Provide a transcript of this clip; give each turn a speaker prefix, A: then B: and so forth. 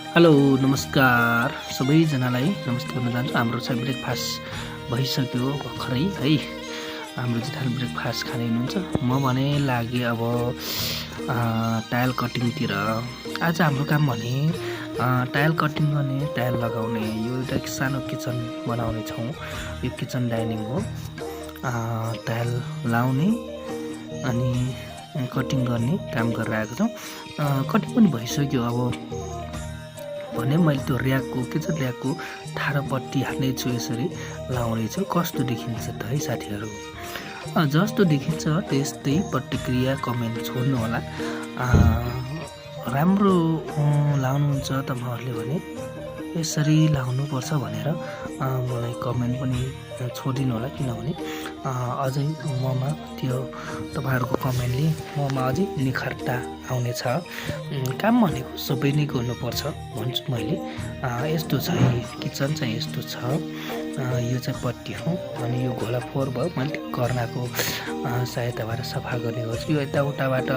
A: Hello नमस्कार सबैजनालाई नमस्ते भन्न चाहन्छु। हाम्रो चाहिँ ब्रेकफास्ट भइसक्यो भर्खरै है। हाम्रो जेठाले ब्रेकफास्ट खाने हुनुहुन्छ। म भने लागेँ अब टाइल कटिङतिर। आज हाम्रो काम भने टाइल कटिङ गर्ने, टाइल लगाउने। यो एउटा सानो किचन बनाउने छौँ। यो किचन डाइनिङ हो। टाइल लाउने अनि कटिङ गर्ने काम गरेर आएको छौँ। कटिङ पनि भइसक्यो। अब भने मैले त्यो ऱ्याकको किचन ऱ्याकको ठाडोपट्टि हाल्नेछु, यसरी लाउनेछु। कस्तो देखिन्छ त है साथीहरू? जस्तो देखिन्छ त्यस्तै प्रतिक्रिया कमेन्ट छोड्नुहोला। राम्रो लाउनुहुन्छ तपाईँहरूले भने यसरी लाउनुपर्छ भनेर मलाई कमेन्ट पनि छोडिदिनु होला। किनभने अझै ममा त्यो तपाईँहरूको कमेन्टले ममा अझै निखारता आउनेछ। काम भनेको सबै नै गर्नुपर्छ भन्छु मैले। यस्तो छ, किचन चाहिँ यस्तो छ। यो चाहिँ पट्टी हो अनि यो घोला फोहोर भयो। मैले कर्नाको सहायताबाट सफा गर्ने गर्छु। यो यताउताबाट